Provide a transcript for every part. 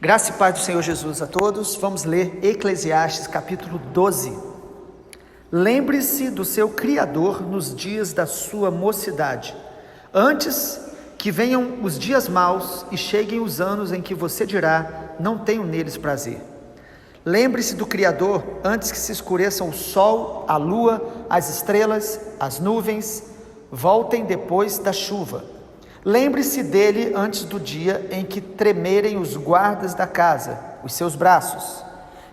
Graça e paz do Senhor Jesus a todos. Vamos ler Eclesiastes capítulo 12. Lembre-se do seu Criador nos dias da sua mocidade, antes que venham os dias maus e cheguem os anos em que você dirá, não tenho neles prazer. Lembre-se do Criador antes que se escureçam o sol, a lua, as estrelas, as nuvens, voltem depois da chuva. Lembre-se dele antes do dia em que tremerem os guardas da casa, os seus braços,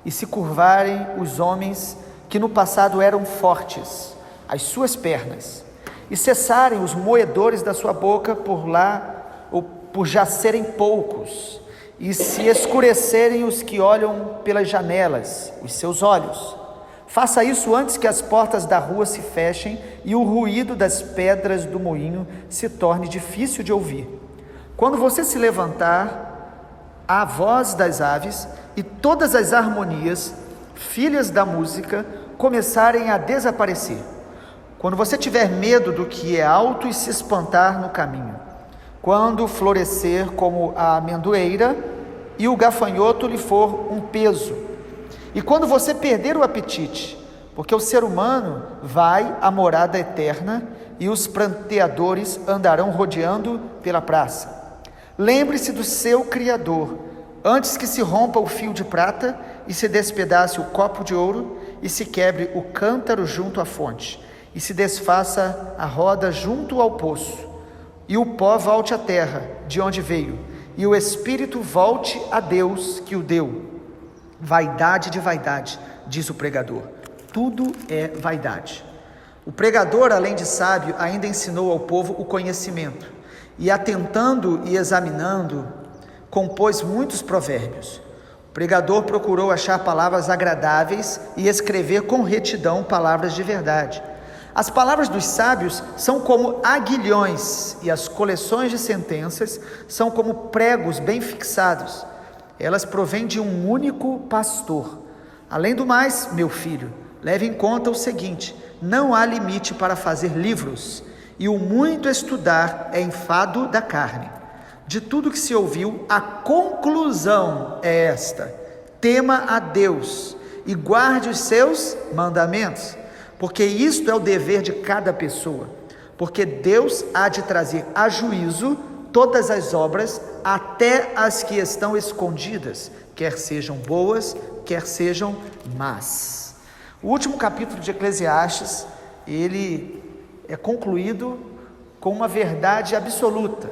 e se curvarem os homens que no passado eram fortes, as suas pernas, e cessarem os moedores da sua boca por já serem poucos, e se escurecerem os que olham pelas janelas, os seus olhos. Faça isso antes que as portas da rua se fechem e o ruído das pedras do moinho se torne difícil de ouvir. Quando você se levantar, a voz das aves e todas as harmonias, filhas da música, começarem a desaparecer. Quando você tiver medo do que é alto e se espantar no caminho. Quando florescer como a amendoeira e o gafanhoto lhe for um peso. E quando você perder o apetite, porque o ser humano vai à morada eterna e os pranteadores andarão rodeando pela praça. Lembre-se do seu Criador, antes que se rompa o fio de prata e se despedace o copo de ouro e se quebre o cântaro junto à fonte e se desfaça a roda junto ao poço e o pó volte à terra de onde veio e o espírito volte a Deus que o deu. Vaidade de vaidade, diz o pregador, tudo é vaidade. O pregador, além de sábio, ainda ensinou ao povo o conhecimento, e atentando e examinando, compôs muitos provérbios. O pregador procurou achar palavras agradáveis e escrever com retidão palavras de verdade. As palavras dos sábios são como aguilhões, e as coleções de sentenças são como pregos bem fixados. Elas provêm de um único pastor. Além do mais, meu filho, leve em conta o seguinte: não há limite para fazer livros, e o muito estudar é enfado da carne. De tudo que se ouviu, a conclusão é esta: tema a Deus e guarde os seus mandamentos, porque isto é o dever de cada pessoa, porque Deus há de trazer a juízo todas as obras, até as que estão escondidas, quer sejam boas, quer sejam más. O último capítulo de Eclesiastes, ele é concluído com uma verdade absoluta,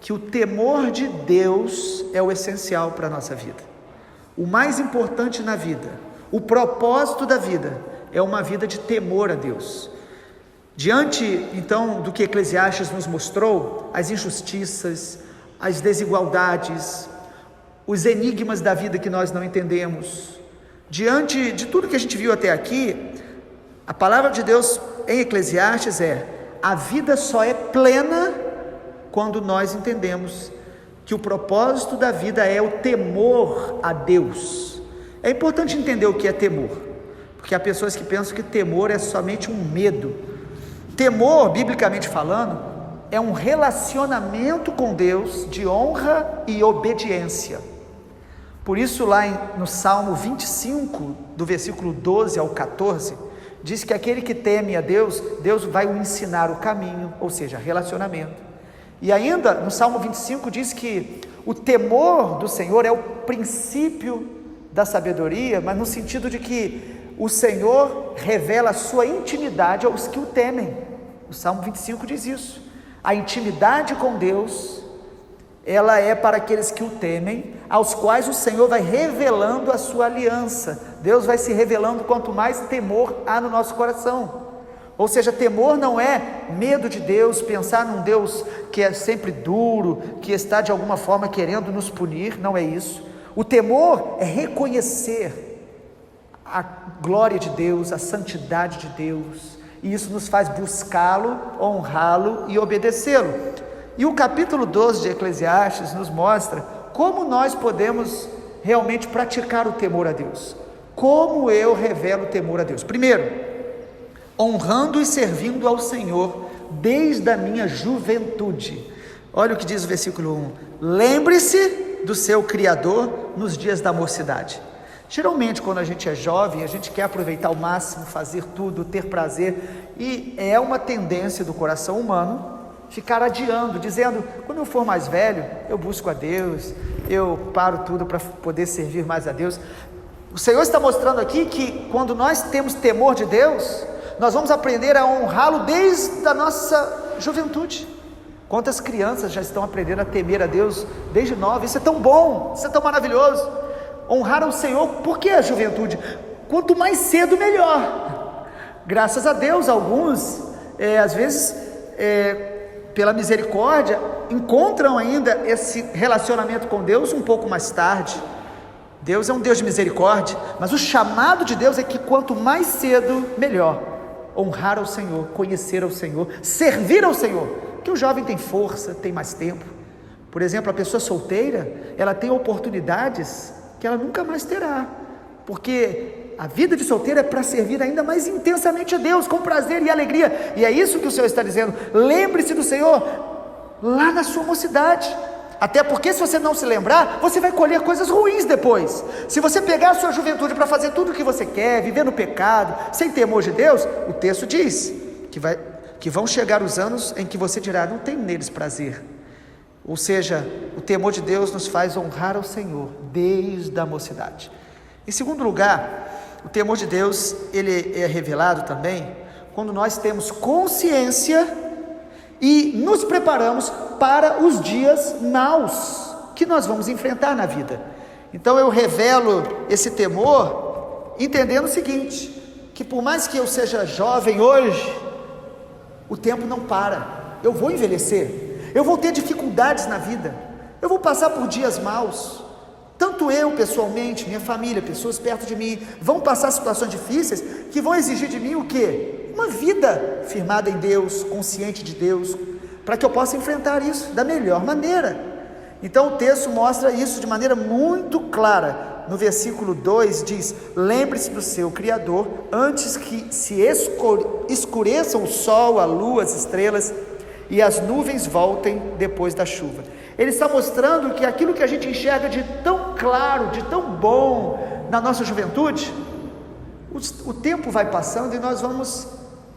que o temor de Deus é o essencial para a nossa vida. O mais importante na vida, o propósito da vida, é uma vida de temor a Deus. Diante, então, do que Eclesiastes nos mostrou, as injustiças, as desigualdades, os enigmas da vida que nós não entendemos, diante de tudo que a gente viu até aqui, a palavra de Deus em Eclesiastes é: a vida só é plena quando nós entendemos que o propósito da vida é o temor a Deus. É importante entender o que é temor, porque há pessoas que pensam que temor é somente um medo. Temor, biblicamente falando, é um relacionamento com Deus de honra e obediência. Por isso lá no Salmo 25, do versículo 12 ao 14, diz que aquele que teme a Deus, Deus vai o ensinar o caminho, ou seja, relacionamento. E ainda no Salmo 25 diz que o temor do Senhor é o princípio da sabedoria, mas no sentido de que o Senhor revela a sua intimidade aos que o temem. O Salmo 25 diz isso. A intimidade com Deus, ela é para aqueles que o temem, aos quais o Senhor vai revelando a sua aliança. Deus vai se revelando quanto mais temor há no nosso coração. Ou seja, temor não é medo de Deus, pensar num Deus que é sempre duro, que está de alguma forma querendo nos punir, não é isso. O temor é reconhecer a glória de Deus, a santidade de Deus, e isso nos faz buscá-lo, honrá-lo e obedecê-lo. E o capítulo 12 de Eclesiastes nos mostra como nós podemos realmente praticar o temor a Deus. Como eu revelo o temor a Deus? Primeiro, honrando e servindo ao Senhor desde a minha juventude. Olha o que diz o versículo 1: lembre-se do seu Criador nos dias da mocidade. Geralmente, quando a gente é jovem, a gente quer aproveitar ao máximo, fazer tudo, ter prazer, e é uma tendência do coração humano ficar adiando, dizendo: quando eu for mais velho, eu busco a Deus, eu paro tudo para poder servir mais a Deus. O Senhor está mostrando aqui que quando nós temos temor de Deus, nós vamos aprender a honrá-lo desde a nossa juventude. Quantas crianças já estão aprendendo a temer a Deus desde nova? Isso é tão bom, isso é tão maravilhoso. Honrar ao Senhor. Por que a juventude? Quanto mais cedo, melhor. Graças a Deus, alguns, às vezes, pela misericórdia, encontram ainda esse relacionamento com Deus um pouco mais tarde. Deus é um Deus de misericórdia, mas o chamado de Deus é que quanto mais cedo, melhor. Honrar ao Senhor, conhecer ao Senhor, servir ao Senhor. Porque o jovem tem força, tem mais tempo. Por exemplo, a pessoa solteira, ela tem oportunidades que ela nunca mais terá, porque a vida de solteiro é para servir ainda mais intensamente a Deus, com prazer e alegria, e é isso que o Senhor está dizendo: lembre-se do Senhor lá na sua mocidade, até porque se você não se lembrar, você vai colher coisas ruins depois. Se você pegar a sua juventude para fazer tudo o que você quer, viver no pecado, sem temor de Deus, o texto diz que vão chegar os anos em que você dirá: não tenho neles prazer. Ou seja, o temor de Deus nos faz honrar ao Senhor desde a mocidade. Em segundo lugar, o temor de Deus, ele é revelado também quando nós temos consciência e nos preparamos para os dias maus que nós vamos enfrentar na vida. Então eu revelo esse temor entendendo o seguinte: que por mais que eu seja jovem hoje, o tempo não para, eu vou envelhecer, eu vou ter dificuldades na vida, eu vou passar por dias maus, tanto eu pessoalmente, minha família, pessoas perto de mim, vão passar situações difíceis, que vão exigir de mim o quê? Uma vida firmada em Deus, consciente de Deus, para que eu possa enfrentar isso da melhor maneira. Então o texto mostra isso de maneira muito clara. No versículo 2 diz: lembre-se do seu Criador, antes que se escureçam o sol, a lua, as estrelas, e as nuvens voltem depois da chuva. Ele está mostrando que aquilo que a gente enxerga de tão claro, de tão bom na nossa juventude, o tempo vai passando e nós vamos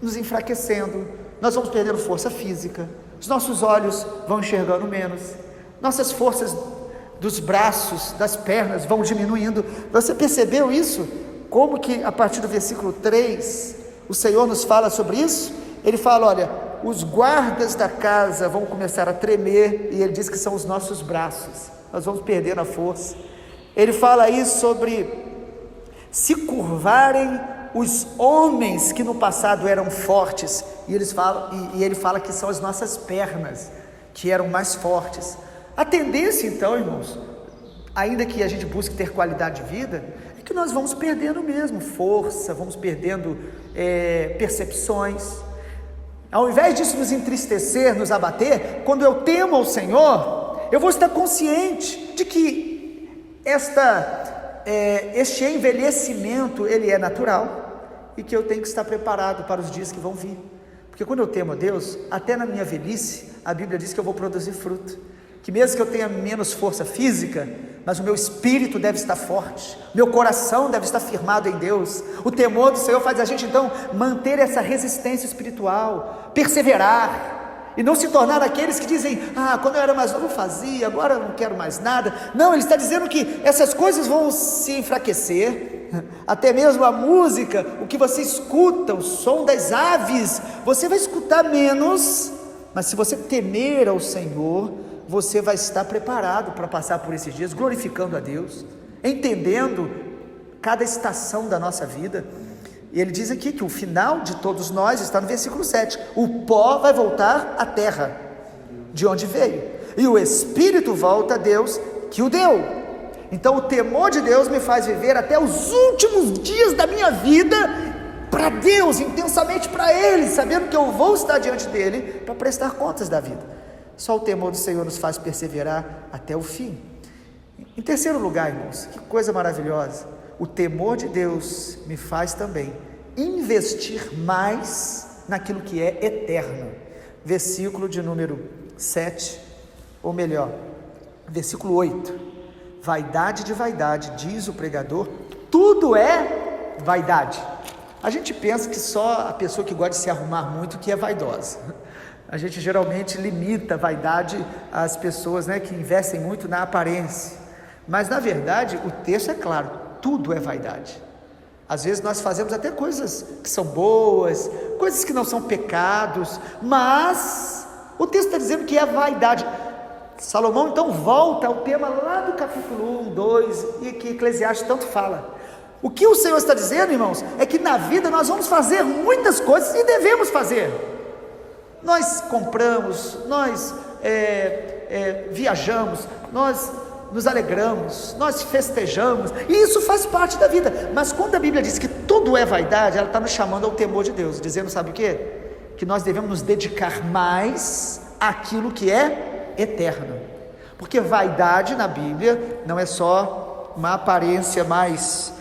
nos enfraquecendo, nós vamos perdendo força física, os nossos olhos vão enxergando menos, nossas forças dos braços, das pernas vão diminuindo. Você percebeu isso? Como que a partir do versículo 3 o Senhor nos fala sobre isso? Ele fala: olha, os guardas da casa vão começar a tremer, e ele diz que são os nossos braços, nós vamos perdendo a força. Ele fala isso sobre se curvarem os homens que no passado eram fortes, e ele fala que são as nossas pernas que eram mais fortes. A tendência então, irmãos, ainda que a gente busque ter qualidade de vida, é que nós vamos perdendo mesmo força, vamos perdendo percepções. Ao invés disso nos entristecer, nos abater, quando eu temo ao Senhor, eu vou estar consciente de que este envelhecimento, ele é natural, e que eu tenho que estar preparado para os dias que vão vir. Porque quando eu temo a Deus, até na minha velhice, a Bíblia diz que eu vou produzir fruto, que mesmo que eu tenha menos força física, mas o meu espírito deve estar forte, meu coração deve estar firmado em Deus. O temor do Senhor faz a gente então manter essa resistência espiritual, perseverar, e não se tornar aqueles que dizem: quando eu era mais novo eu fazia, agora eu não quero mais nada. Não, ele está dizendo que essas coisas vão se enfraquecer, até mesmo a música, o que você escuta, o som das aves, você vai escutar menos, mas se você temer ao Senhor, você vai estar preparado para passar por esses dias, glorificando a Deus, entendendo cada estação da nossa vida. E ele diz aqui que o final de todos nós está no versículo 7, o pó vai voltar à terra, de onde veio, e o Espírito volta a Deus que o deu. Então o temor de Deus me faz viver até os últimos dias da minha vida, para Deus, intensamente para Ele, sabendo que eu vou estar diante dEle, para prestar contas da vida. Só o temor do Senhor nos faz perseverar até o fim. Em terceiro lugar, irmãos, que coisa maravilhosa, o temor de Deus me faz também investir mais naquilo que é eterno. Versículo de número 7, ou melhor, versículo 8, vaidade de vaidade, diz o pregador, tudo é vaidade. A gente pensa que só a pessoa que gosta de se arrumar muito que é vaidosa. A gente geralmente limita a vaidade às pessoas, né, que investem muito na aparência. Mas na verdade o texto é claro, tudo é vaidade. Às vezes nós fazemos até coisas que são boas, coisas que não são pecados, mas o texto está dizendo que é vaidade. Salomão então volta ao tema lá do capítulo 1, 2, e que Eclesiastes tanto fala. O que o Senhor está dizendo, irmãos, é que na vida nós vamos fazer muitas coisas e devemos fazer. Nós compramos, nós viajamos, nós nos alegramos, nós festejamos, e isso faz parte da vida. Mas quando a Bíblia diz que tudo é vaidade, ela está nos chamando ao temor de Deus, dizendo, sabe o quê? Que nós devemos nos dedicar mais àquilo que é eterno, porque vaidade na Bíblia não é só uma aparência mais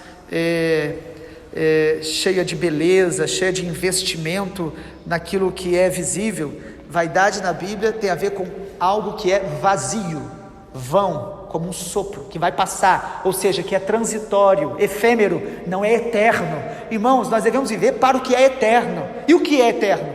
cheia de beleza, cheia de investimento naquilo que é visível. Vaidade na Bíblia tem a ver com algo que é vazio, vão, como um sopro que vai passar, ou seja, que é transitório, efêmero, não é eterno. Irmãos, nós devemos viver para o que é eterno. E o que é eterno?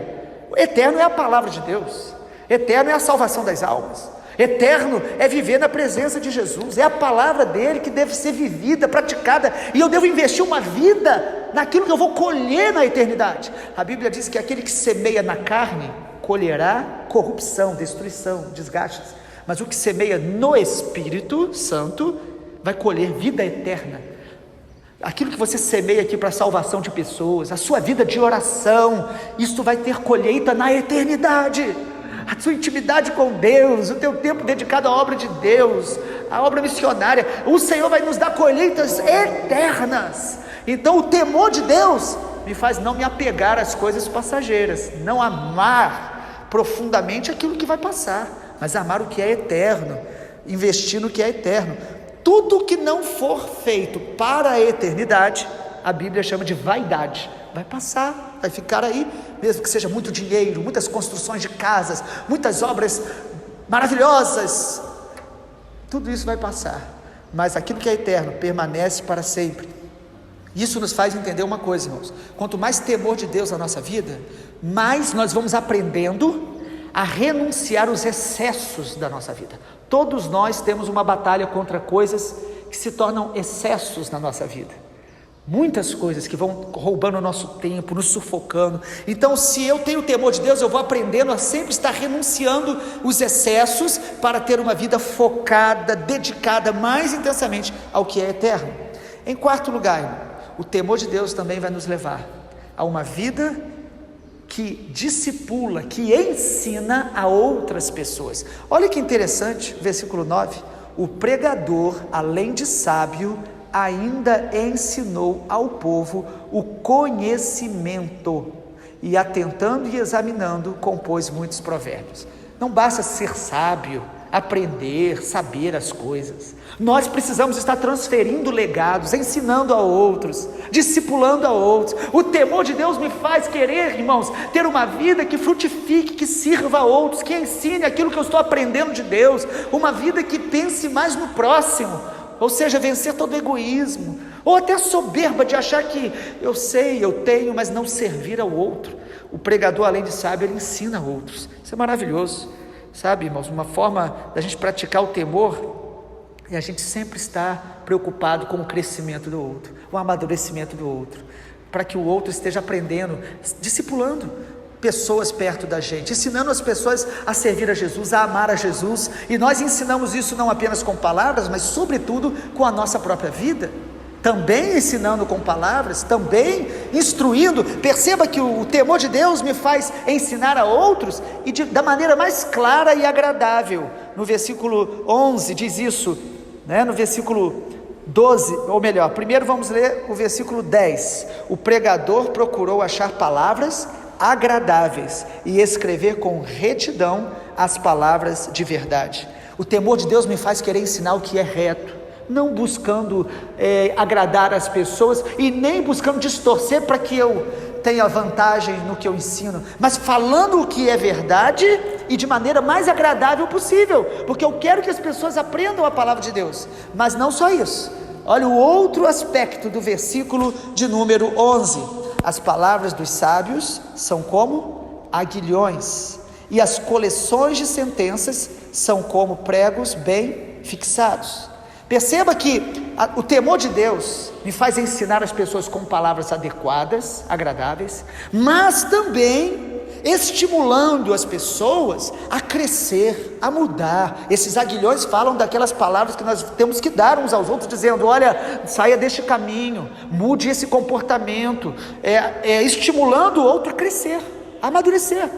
O eterno é a palavra de Deus, eterno é a salvação das almas, eterno é viver na presença de Jesus, é a palavra dele que deve ser vivida, praticada, e eu devo investir uma vida naquilo que eu vou colher na eternidade. A Bíblia diz que aquele que semeia na carne colherá corrupção, destruição, desgastes, mas o que semeia no Espírito Santo vai colher vida eterna. Aquilo que você semeia aqui para a salvação de pessoas, a sua vida de oração, isso vai ter colheita na eternidade. A sua intimidade com Deus, o teu tempo dedicado à obra de Deus, à obra missionária, o Senhor vai nos dar colheitas eternas. Então o temor de Deus me faz não me apegar às coisas passageiras, não amar profundamente aquilo que vai passar, mas amar o que é eterno, investir no que é eterno. Tudo que não for feito para a eternidade, a Bíblia chama de vaidade. Vai passar, vai ficar aí, mesmo que seja muito dinheiro, muitas construções de casas, muitas obras maravilhosas, tudo isso vai passar, mas aquilo que é eterno permanece para sempre. Isso nos faz entender uma coisa, irmãos: quanto mais temor de Deus na nossa vida, mais nós vamos aprendendo a renunciar os excessos da nossa vida. Todos nós temos uma batalha contra coisas que se tornam excessos na nossa vida, muitas coisas que vão roubando o nosso tempo, nos sufocando. Então, se eu tenho o temor de Deus, eu vou aprendendo a sempre estar renunciando os excessos para ter uma vida focada, dedicada mais intensamente ao que é eterno. Em quarto lugar, irmão, o temor de Deus também vai nos levar a uma vida que discipula, que ensina a outras pessoas. Olha que interessante, versículo 9: o pregador, além de sábio, ainda ensinou ao povo o conhecimento, e atentando e examinando, compôs muitos provérbios. Não basta ser sábio, aprender, saber as coisas. Nós precisamos estar transferindo legados, ensinando a outros, discipulando a outros. O temor de Deus me faz querer, irmãos, ter uma vida que frutifique, que sirva a outros, que ensine aquilo que eu estou aprendendo de Deus, uma vida que pense mais no próximo, ou seja, vencer todo egoísmo, ou até a soberba de achar que eu sei, eu tenho, mas não servir ao outro. O pregador, além de sábio, ele ensina a outros. Isso é maravilhoso, sabe, irmãos? Uma forma da gente praticar o temor é a gente sempre estar preocupado com o crescimento do outro, o amadurecimento do outro, para que o outro esteja aprendendo, discipulando pessoas perto da gente, ensinando as pessoas a servir a Jesus, a amar a Jesus. E nós ensinamos isso não apenas com palavras, mas sobretudo com a nossa própria vida, também ensinando com palavras, também instruindo. Perceba que o temor de Deus me faz ensinar a outros, e da maneira mais clara e agradável. No versículo 11 diz isso, né? No versículo 12, ou melhor, primeiro vamos ler o versículo 10. O pregador procurou achar palavras agradáveis e escrever com retidão as palavras de verdade. O temor de Deus me faz querer ensinar o que é reto, não buscando agradar as pessoas e nem buscando distorcer para que eu tenha vantagem no que eu ensino, mas falando o que é verdade e de maneira mais agradável possível, porque eu quero que as pessoas aprendam a palavra de Deus. Mas não só isso, olha o outro aspecto do versículo de número 11: as palavras dos sábios são como aguilhões, e as coleções de sentenças são como pregos bem fixados. Perceba que o temor de Deus me faz ensinar as pessoas com palavras adequadas, agradáveis, mas também estimulando as pessoas a crescer, a mudar. Esses aguilhões falam daquelas palavras que nós temos que dar uns aos outros, dizendo: olha, saia deste caminho, mude esse comportamento, estimulando o outro a crescer, a amadurecer.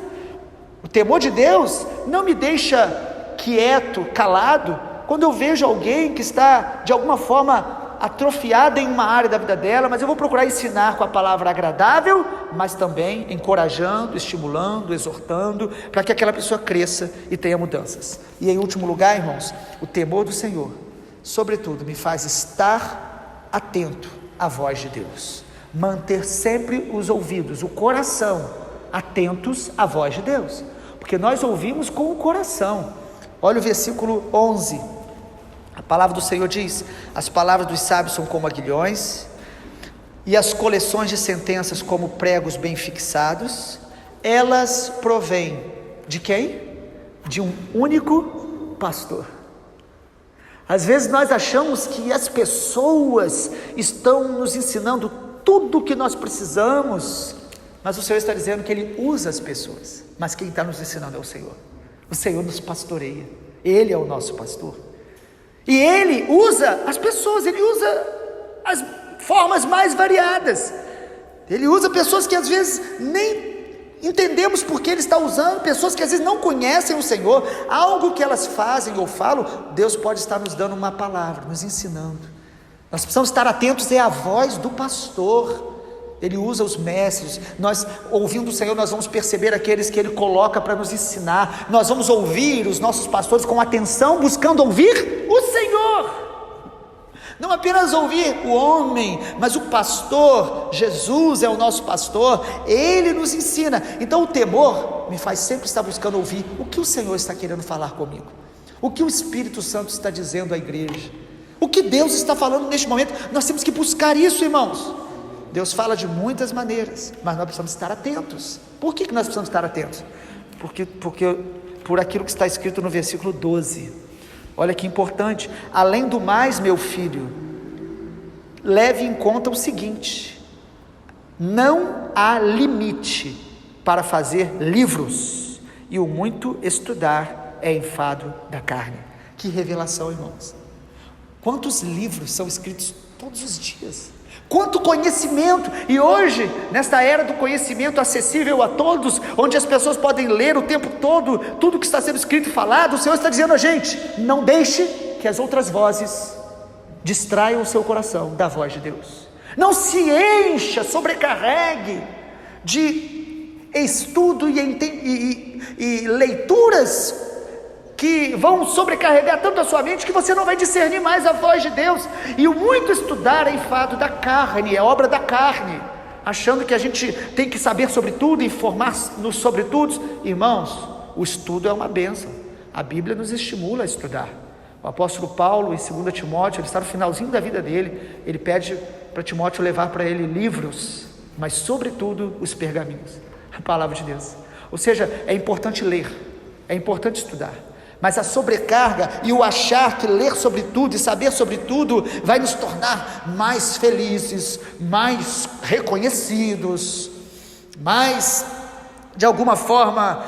O temor de Deus não me deixa quieto, calado, quando eu vejo alguém que está de alguma forma atrofiada em uma área da vida dela, mas eu vou procurar ensinar com a palavra agradável, mas também encorajando, estimulando, exortando, para que aquela pessoa cresça e tenha mudanças. E em último lugar, irmãos, o temor do Senhor, sobretudo, me faz estar atento à voz de Deus, manter sempre os ouvidos, o coração, atentos à voz de Deus, porque nós ouvimos com o coração. Olha o versículo 11, a palavra do Senhor diz: as palavras dos sábios são como aguilhões, e as coleções de sentenças como pregos bem fixados. Elas provêm de quem? De um único pastor. Às vezes nós achamos que as pessoas estão nos ensinando tudo o que nós precisamos, mas o Senhor está dizendo que Ele usa as pessoas, mas quem está nos ensinando é o Senhor. O Senhor nos pastoreia, Ele é o nosso pastor, e Ele usa as pessoas, Ele usa as formas mais variadas, Ele usa pessoas que às vezes nem entendemos porque Ele está usando, pessoas que às vezes não conhecem o Senhor, algo que elas fazem ou falam, Deus pode estar nos dando uma palavra, nos ensinando. Nós precisamos estar atentos à voz do pastor. Ele usa os mestres. Nós, ouvindo o Senhor, nós vamos perceber aqueles que Ele coloca para nos ensinar. Nós vamos ouvir os nossos pastores com atenção, buscando ouvir o Senhor. Não apenas ouvir o homem, mas o pastor. Jesus é o nosso pastor, Ele nos ensina. Então o temor me faz sempre estar buscando ouvir o que o Senhor está querendo falar comigo, o que o Espírito Santo está dizendo à igreja, o que Deus está falando neste momento. Nós temos que buscar isso, irmãos. Deus fala de muitas maneiras, mas nós precisamos estar atentos. Por que nós precisamos estar atentos? Porque por aquilo que está escrito no versículo 12. Olha que importante: além do mais, meu filho, leve em conta o seguinte: não há limite para fazer livros, e o muito estudar é enfado da carne. Que revelação, irmãos! Quantos livros são escritos todos os dias? Quanto conhecimento! E hoje, nesta era do conhecimento acessível a todos, onde as pessoas podem ler o tempo todo tudo que está sendo escrito e falado, o Senhor está dizendo a gente: não deixe que as outras vozes distraiam o seu coração da voz de Deus. Não se encha, sobrecarregue de estudo e leituras que vão sobrecarregar tanto a sua mente que você não vai discernir mais a voz de Deus. E o muito estudar é enfado da carne, é obra da carne, achando que a gente tem que saber sobre tudo, informar-nos sobre tudo. Irmãos, o estudo é uma bênção, a Bíblia nos estimula a estudar. O apóstolo Paulo, em 2 Timóteo, ele está no finalzinho da vida dele, ele pede para Timóteo levar para ele livros, mas sobretudo os pergaminhos, a palavra de Deus. Ou seja, é importante ler, é importante estudar, mas a sobrecarga e o achar que ler sobre tudo e saber sobre tudo vai nos tornar mais felizes, mais reconhecidos, mais, de alguma forma,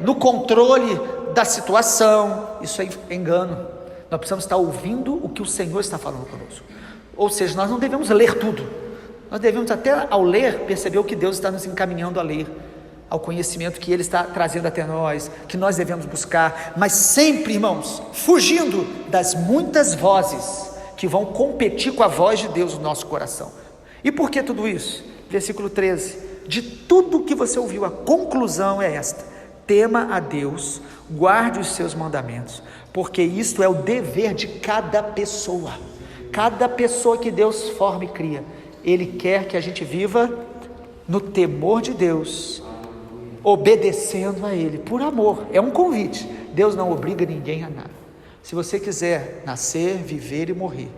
no controle da situação. Isso é engano. Nós precisamos estar ouvindo o que o Senhor está falando conosco. Ou seja, nós não devemos ler tudo, nós devemos até ao ler perceber o que Deus está nos encaminhando a ler, ao conhecimento que Ele está trazendo até nós, que nós devemos buscar, mas sempre, irmãos, fugindo das muitas vozes que vão competir com a voz de Deus no nosso coração. E por que tudo isso? Versículo 13: de tudo que você ouviu, a conclusão é esta: tema a Deus, guarde os seus mandamentos, porque isto é o dever de cada pessoa que Deus forma e cria. Ele quer que a gente viva no temor de Deus, obedecendo a Ele, por amor. É um convite. Deus não obriga ninguém a nada. Se você quiser nascer, viver e morrer,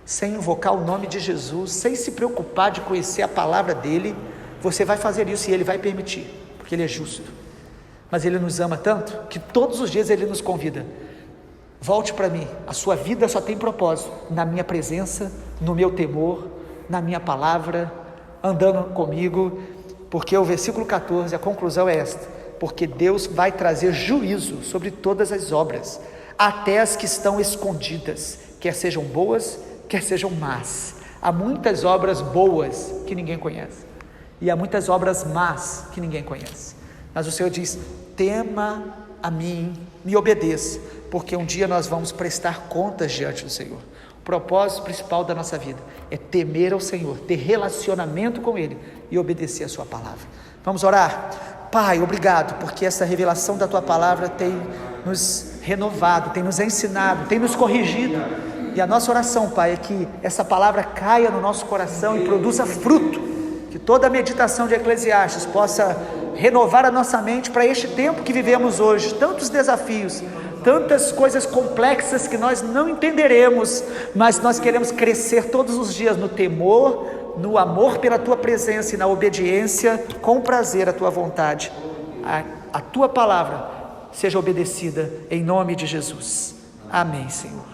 sem invocar o nome de Jesus, sem se preocupar de conhecer a palavra dEle, você vai fazer isso e Ele vai permitir, porque Ele é justo. Mas Ele nos ama tanto, que todos os dias Ele nos convida: volte para mim, a sua vida só tem propósito na minha presença, no meu temor, na minha palavra, andando comigo. Porque o versículo 14, a conclusão é esta: porque Deus vai trazer juízo sobre todas as obras, até as que estão escondidas, quer sejam boas, quer sejam más. Há muitas obras boas que ninguém conhece, e há muitas obras más que ninguém conhece, mas o Senhor diz: tema a mim, me obedeça, porque um dia nós vamos prestar contas diante do Senhor. O propósito principal da nossa vida é temer ao Senhor, ter relacionamento com Ele e obedecer a sua palavra. Vamos orar? Pai, obrigado, porque essa revelação da Tua palavra tem nos renovado, tem nos ensinado, tem nos corrigido, e a nossa oração, Pai, é que essa palavra caia no nosso coração e produza fruto, que toda a meditação de Eclesiastes possa renovar a nossa mente para este tempo que vivemos hoje, tantos desafios, tantas coisas complexas que nós não entenderemos, mas nós queremos crescer todos os dias no temor, no amor pela Tua presença e na obediência com prazer à Tua vontade. A Tua palavra seja obedecida em nome de Jesus. Amém, Senhor.